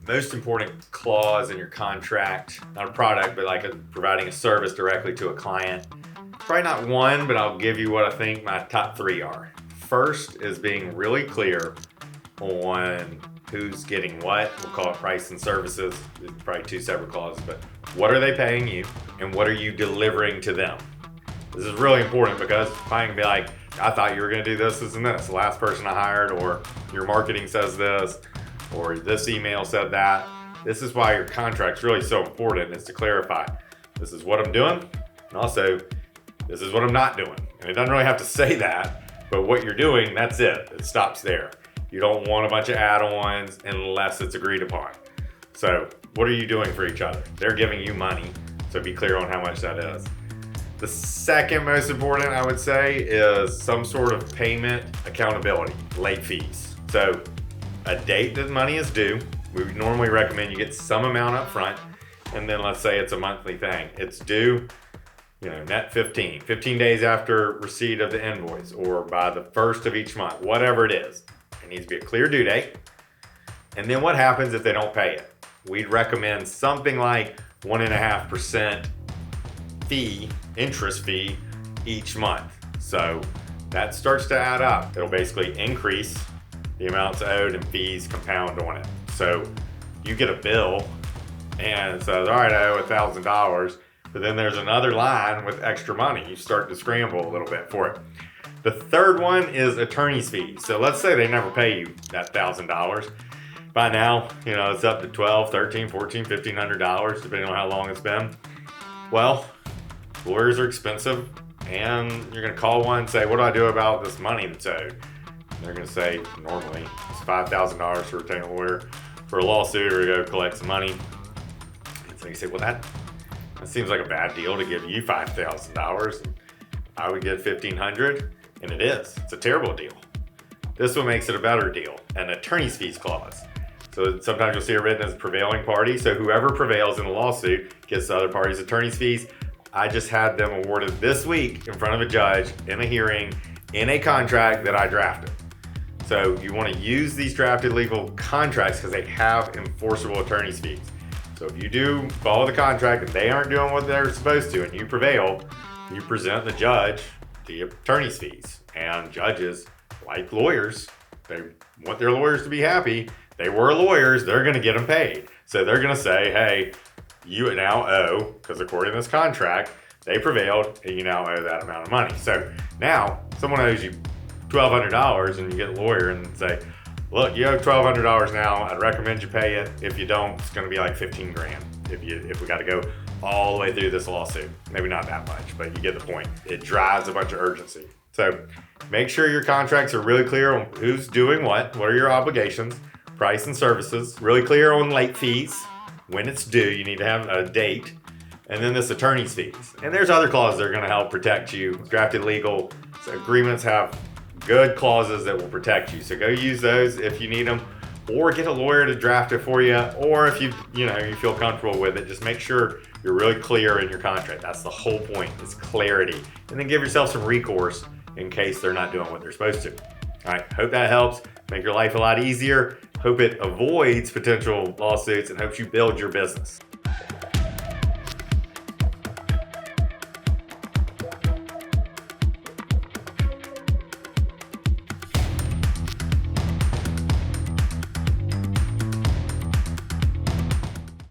most important clause in your contract, not a product, but like providing a service directly to a client. Probably not one, but I'll give you what I think my top 3 are. First is being really clear on who's getting what. We'll call it price and services. It's probably 2 separate clauses, but what are they paying you and what are you delivering to them? This is really important because I can be like, I thought you were going to do this, and this. The last person I hired, or your marketing says this, or this email said that. This is why your contract's really so important, is to clarify, this is what I'm doing, and also this is what I'm not doing. And it doesn't really have to say that, but what you're doing, that's it. It stops there. You don't want a bunch of add-ons unless it's agreed upon. So what are you doing for each other? They're giving you money, so be clear on how much that is. The second most important, I would say, is some sort of payment accountability, late fees. So a date that money is due, we would normally recommend you get some amount up front, and then let's say it's a monthly thing. It's due, net 15 days after receipt of the invoice, or by the 1st of each month, whatever it is. It needs to be a clear due date. And then what happens if they don't pay it? We'd recommend something like 1.5% interest fee each month. So that starts to add up. It'll basically increase the amounts owed and fees compound on it. So you get a bill and it says, all right, I owe $1,000, but then there's another line with extra money. You start to scramble a little bit for it. The third one is attorney's fees. So let's say they never pay you that $1,000. By now, it's up to $1,200, $1,300, $1,400, $1,500, depending on how long it's been. Well, lawyers are expensive, and you're going to call one and say, what do I do about this money that's owed? And they're going to say, normally, it's $5,000 to retain a lawyer for a lawsuit or to go collect some money. And so you say, well, that seems like a bad deal to give you $5,000. I would get $1,500, and it is. It's a terrible deal. This one makes it a better deal, an attorney's fees clause. So sometimes you'll see it written as prevailing party. So whoever prevails in a lawsuit gets the other party's attorney's fees. I just had them awarded this week in front of a judge in a hearing in a contract that I drafted. So you want to use these drafted legal contracts because they have enforceable attorney's fees. So if you do follow the contract and they aren't doing what they're supposed to and you prevail, you present the judge the attorney's fees. And judges, like lawyers, they want their lawyers to be happy. They were lawyers, they're going to get them paid. So they're going to say, hey, you now owe, because according to this contract, they prevailed, and you now owe that amount of money. So now, someone owes you $1,200, and you get a lawyer and say, look, you owe $1,200 now, I'd recommend you pay it. If you don't, it's going to be like $15,000 if we got to go all the way through this lawsuit. Maybe not that much, but you get the point. It drives a bunch of urgency. So make sure your contracts are really clear on who's doing what are your obligations, price and services, really clear on late fees, when it's due, you need to have a date, and then this attorney's fees. And there's other clauses that are going to help protect you. Drafted legal agreements have good clauses that will protect you. So go use those if you need them, or get a lawyer to draft it for you, or if you feel comfortable with it, just make sure you're really clear in your contract. That's the whole point, is clarity. And then give yourself some recourse in case they're not doing what they're supposed to. All right, hope that helps. Make your life a lot easier. Hope it avoids potential lawsuits and helps you build your business.